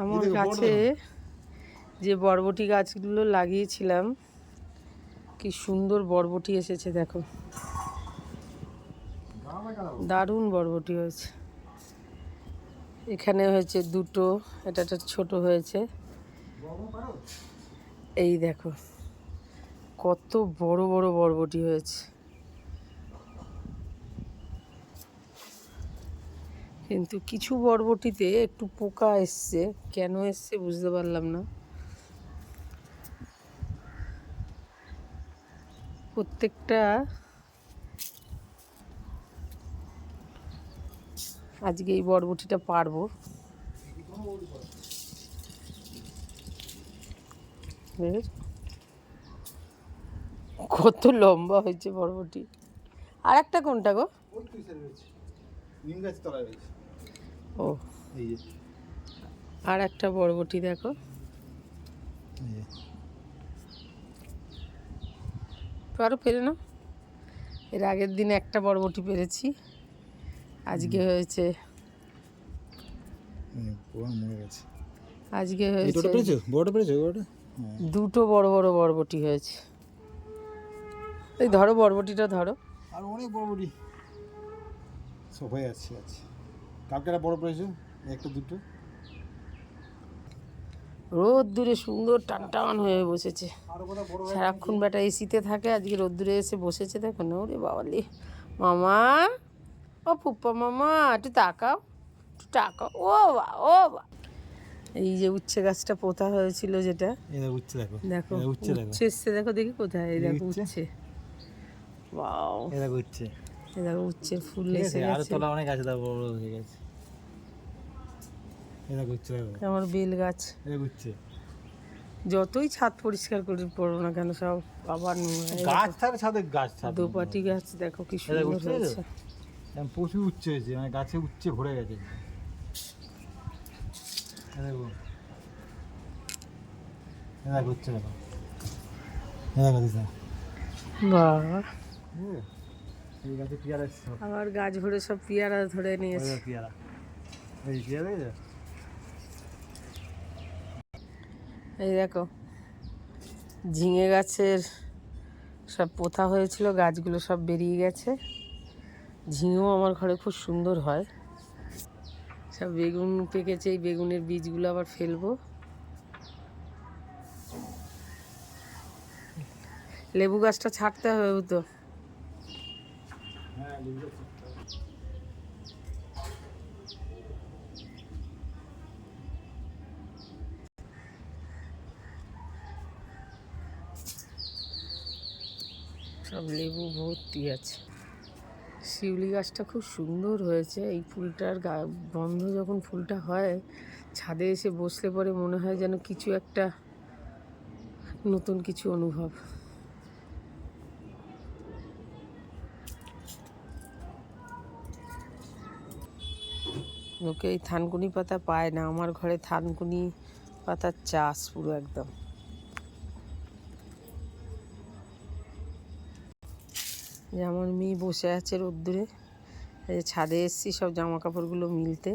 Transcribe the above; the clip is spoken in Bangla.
আমার গাছে যে বরবটি গাছগুলো লাগিয়েছিলাম কি সুন্দর বরবটি এসেছে দেখো, দারুণ বরবটি হয়েছে। এখানে হয়েছে দুটো, এটা ছোট হয়েছে। এই দেখো কত বড় বড় বরবটি হয়েছে, কিন্তু কিছু বরবটিতে একটু পোকা এসছে, কেন এসছে বুঝতে পারলাম না। প্রত্যেকটা আজকে এই বরবটিটা পারবো। কত লম্বা হয়েছে বরবটি। আর একটা কোনটা গো? ও আর একটা বরবটি দেখো, আরো পেরে না। এর আগের দিন একটা বরবটি পেরেছি, আজকে হয়েছে দুটো বড় বড় বরবটি হয়েছে। এই ধরো বরবটিটা ধরো। আর অনেক বরবটি সব হয়ে আছে। কালকে একটা বড় পেয়েছো, একটা দুটো। রোদ্দুরে সুন্দর টান টান হয়ে বসেছে, সারাক্ষণ বেটা এসিতে থাকে, আজকে রোদ্দুরে এসে বসেছে দেখো না। ওরে বাবালি মামা, ও পুপ্পা মামা একটু তাকাও, একটু তাকাও। ও বা ও বা, এই যে উচ্ছে গাছটা পোতা হয়েছিল যেটা, উচ্ছে দেখো দেখো উচ্ছে এসছে দেখো, দেখি কোথায়, এই দেখো উচ্ছে। ওয়াও, এই দেখো উচ্ছে, এই দেখো উচ্ছের ফুল এসে গেছে। আর তলা অনেক আছে, দেখো বড় হয়ে গেছে। এই দেখো উচ্ছে, দেখো আমার বেল গাছ। এই দেখো উচ্ছে। যতই ছাদ পরিষ্কার করে পড়ো না কেন সব আবার গাছ থাকে ছাদে, গাছ দোপাটি গাছ দেখো কি সুন্দর হয়েছে। প্রচুর উচ্ছে হয়েছে, মানে গাছে উচ্ছে ভরে গেছে। দেখো দেখো উচ্ছে, দেখো দেখো দিশা। বাবা, এই গাছে পেয়ারা, আবার গাছ ভরে সব পেয়ারা ধরে নিয়েছে। পেয়ারা, এই পেয়ারা দেখো। এই দেখো ঝিঙে গাছের সব পোতা হয়েছিল, গাছগুলো সব বেরিয়ে গেছে। ঝিঙেও আমার ঘরে খুব সুন্দর হয়। সব বেগুন পেকেছে, এই বেগুনের বীজগুলো আবার ফেলবো। লেবু গাছটা ছাড়তে হবে তো। সব লেবু ভর্তি আছে। শিউলি গাছটা খুব সুন্দর হয়েছে। এই ফুলটার গন্ধ যখন ফুলটা হয়, ছাদে এসে বসলে পরে মনে হয় যেন কিছু একটা নতুন কিছু অনুভব। লোকে এই থানকুনি পাতা পায় না, আমার ঘরে থানকুনি পাতার চাষ পুরো একদম। যে আমার মেয়ে বসে আছে রোদ্দুরে, ছাদে এসছি সব জামা কাপড়গুলো মিলতে।